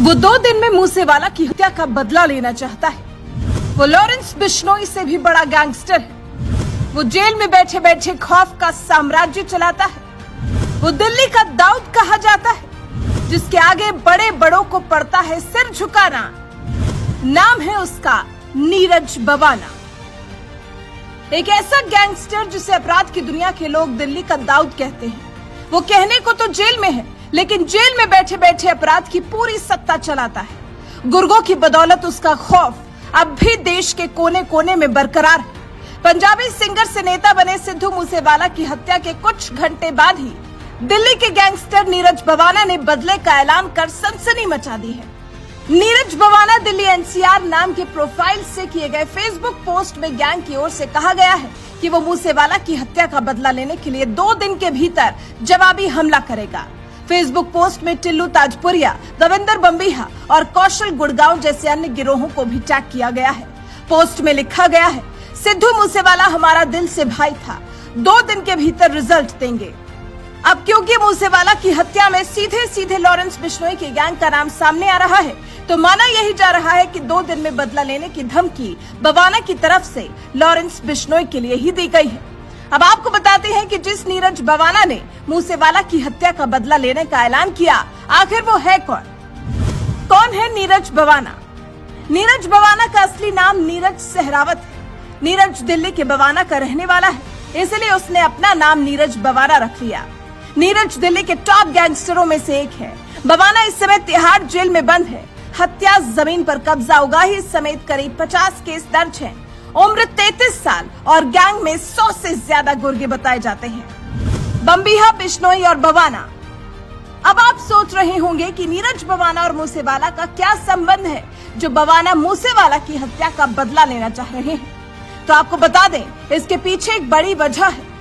वो 2 दिन में मूसेवाला की हत्या का बदला लेना चाहता है। वो लॉरेंस बिश्नोई से भी बड़ा गैंगस्टर है। वो जेल में बैठे बैठे खौफ का साम्राज्य चलाता है। वो दिल्ली का दाऊद कहा जाता है, जिसके आगे बड़े बड़ों को पड़ता है सिर झुकाना। नाम है उसका नीरज बवाना। एक ऐसा गैंगस्टर जिसे अपराध की दुनिया के लोग दिल्ली का दाऊद कहते हैं। वो कहने को तो जेल में है, लेकिन जेल में बैठे बैठे अपराध की पूरी सत्ता चलाता है। गुर्गों की बदौलत उसका खौफ अब भी देश के कोने कोने में बरकरार है। पंजाबी सिंगर से नेता बने सिद्धू मूसेवाला की हत्या के कुछ घंटे बाद ही दिल्ली के गैंगस्टर नीरज बवाना ने बदले का ऐलान कर सनसनी मचा दी है। नीरज बवाना दिल्ली एनसीआर नाम के प्रोफाइल से किए गए फेसबुक पोस्ट में गैंग की ओर से कहा गया है कि वो मूसेवाला की हत्या का बदला लेने के लिए 2 दिन के भीतर जवाबी हमला करेगा। फेसबुक पोस्ट में टिल्लू ताजपुरिया, दविंदर बम्बीहा और कौशल गुड़गांव जैसे अन्य गिरोहों को भी टैग किया गया है। पोस्ट में लिखा गया है, सिद्धू मूसेवाला हमारा दिल से भाई था, 2 दिन के भीतर रिजल्ट देंगे। अब क्योंकि मूसेवाला की हत्या में सीधे सीधे लॉरेंस बिश्नोई के गैंग का नाम सामने आ रहा है, तो माना यही जा रहा है कि 2 दिन में बदला लेने की धमकी बवाना की तरफ से लॉरेंस बिश्नोई के लिए ही दी गई है। अब आपको बताते हैं कि जिस नीरज बवाना ने मूसेवाला की हत्या का बदला लेने का ऐलान किया, आखिर वो है कौन? कौन है नीरज बवाना? नीरज बवाना का असली नाम नीरज सहरावत है। नीरज दिल्ली के बवाना का रहने वाला है, इसलिए उसने अपना नाम नीरज बवाना रख लिया। नीरज दिल्ली के टॉप गैंगस्टरों में से एक है। बवाना इस समय तिहाड़ जेल में बंद है। हत्या, जमीन पर कब्जा, उगाही समेत करीब 50 केस दर्ज हैं। उम्र 33 साल और गैंग में 100 से ज्यादा गुर्गे बताए जाते हैं। बम्बीहा, बिश्नोई और बवाना। अब आप सोच रहे होंगे कि नीरज बवाना और मूसेवाला का क्या संबंध है, जो बवाना मूसेवाला की हत्या का बदला लेना चाह रहे हैं। तो आपको बता दें, इसके पीछे एक बड़ी वजह है।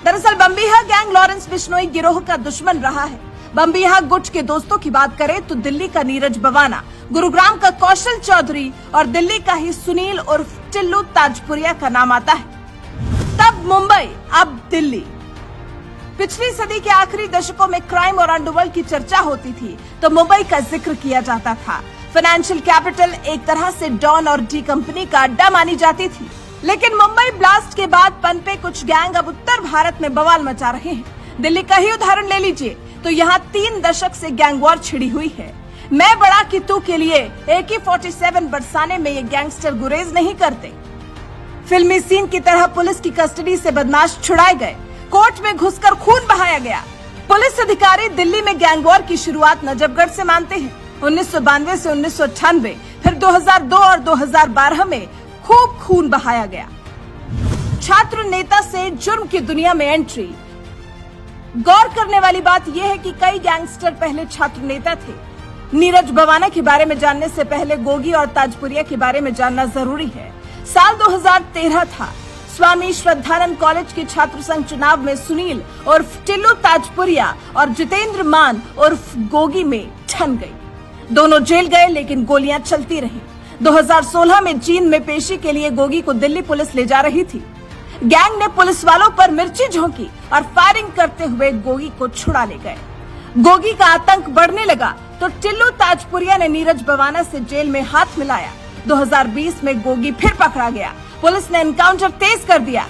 दरअसल बम्बीहा गैंग लॉरेंस बिश्नोई गिरोह का दुश्मन रहा है। बम्बीहा गुट के दोस्तों की बात करें तो दिल्ली का नीरज बवाना, गुरुग्राम का कौशल चौधरी और दिल्ली का ही सुनील उर्फ टिल्लू ताजपुरिया का नाम आता है। तब मुंबई, अब दिल्ली। पिछली सदी के आखिरी दशकों में क्राइम और अंडरवर्ल्ड की चर्चा होती थी तो मुंबई का जिक्र किया जाता था। फाइनेंशियल कैपिटल, एक तरह से डॉन और डी कंपनी का अड्डा मानी जाती थी। लेकिन मुंबई ब्लास्ट के बाद पनपे कुछ गैंग अब उत्तर भारत में बवाल मचा रहे हैं। दिल्ली का ही उदाहरण ले लीजिए तो यहाँ 3 दशक से गैंग वॉर छिड़ी हुई है। मैं बड़ा कि तू के लिए AK-47 बरसाने में ये गैंगस्टर गुरेज नहीं करते। फिल्मी सीन की तरह पुलिस की कस्टडी से बदमाश छुड़ाए गए, कोर्ट में घुसकर खून बहाया गया। पुलिस अधिकारी दिल्ली में गैंग वॉर की शुरुआत नजफगढ़ से मानते हैं। 1992 से 1998, फिर 2002 और 2012 में खूब खून बहाया गया। छात्र नेता से जुर्म की दुनिया में एंट्री। गौर करने वाली बात यह है कि कई गैंगस्टर पहले छात्र नेता थे। नीरज बवाना के बारे में जानने से पहले गोगी और ताजपुरिया के बारे में जानना जरूरी है। साल 2013 था। स्वामी श्रद्धानंद कॉलेज के छात्र संघ चुनाव में सुनील उर्फ टिल्लू ताजपुरिया और जितेंद्र मान उर्फ गोगी में ठन गई। दोनों जेल गए, लेकिन गोलियां चलती रही। 2016 में चीन में पेशी के लिए गोगी को दिल्ली पुलिस ले जा रही थी। गैंग ने पुलिस वालों पर मिर्ची झोंकी और फायरिंग करते हुए गोगी को छुड़ा ले गए। गोगी का आतंक बढ़ने लगा तो टिल्लू ताजपुरिया ने नीरज बवाना से जेल में हाथ मिलाया। 2020 में गोगी फिर पकड़ा गया। पुलिस ने एनकाउंटर तेज कर दिया।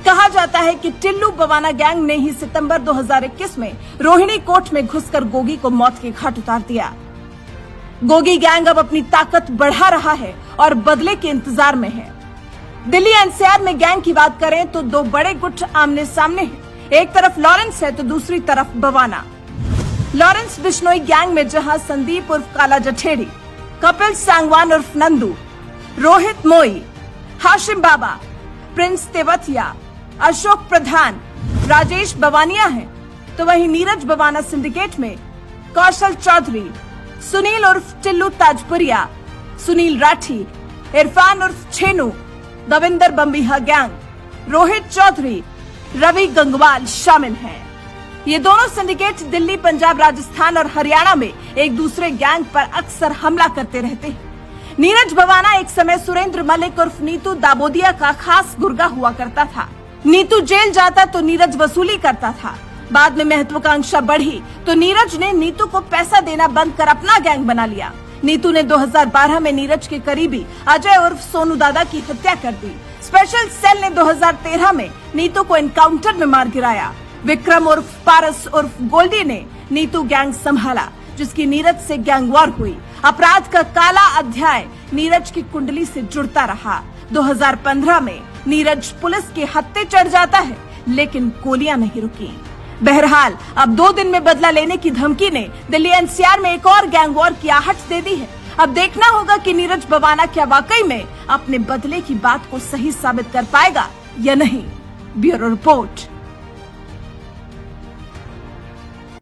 कहा जाता है कि टिल्लू बवाना गैंग ने ही सितंबर 2021 में रोहिणी कोर्ट में घुसकर गोगी को मौत के घाट उतार दिया। गोगी गैंग अब अपनी ताकत बढ़ा रहा है और बदले के इंतजार में है। दिल्ली एनसीआर में गैंग की बात करें तो 2 बड़े गुट आमने सामने हैं। एक तरफ लॉरेंस है तो दूसरी तरफ बवाना। लॉरेंस बिश्नोई गैंग में जहां संदीप उर्फ काला जठेड़ी, कपिल सांगवान उर्फ नंदू, रोहित मोई, हाशिम बाबा, प्रिंस तेवतिया, अशोक प्रधान, राजेश बवानिया हैं, तो वहीं नीरज बवाना सिंडिकेट में कौशल चौधरी, सुनील उर्फ टिल्लू ताजपुरिया, सुनील राठी, इरफान उर्फ छेनू, दविंदर बम्बीहा गैंग, रोहित चौधरी, रवि गंगवाल शामिल हैं। ये दोनों सिंडिकेट दिल्ली, पंजाब, राजस्थान और हरियाणा में एक दूसरे गैंग पर अक्सर हमला करते रहते हैं। नीरज बवाना एक समय सुरेंद्र मलिक उर्फ नीतू दाबोदिया का खास गुर्गा हुआ करता था। नीतू जेल जाता तो नीरज वसूली करता था। बाद में महत्वाकांक्षा बढ़ी तो नीरज ने नीतू को पैसा देना बंद कर अपना गैंग बना लिया। नीतू ने 2012 में नीरज के करीबी अजय उर्फ सोनू दादा की हत्या कर दी। स्पेशल सेल ने 2013 में नीतू को एनकाउंटर में मार गिराया। विक्रम उर्फ पारस उर्फ गोल्डी ने नीतू गैंग संभाला, जिसकी नीरज से गैंग वॉर हुई। अपराध का काला अध्याय नीरज की कुंडली से जुड़ता रहा। 2015 में नीरज पुलिस के हत्थे चढ़ जाता है, लेकिन गोलियां नहीं रुकी। बहरहाल अब 2 दिन में बदला लेने की धमकी ने दिल्ली एनसीआर में एक और गैंग वॉर की आहट दे दी है। अब देखना होगा कि नीरज बवाना क्या वाकई में अपने बदले की बात को सही साबित कर पाएगा या नहीं। Bureau report.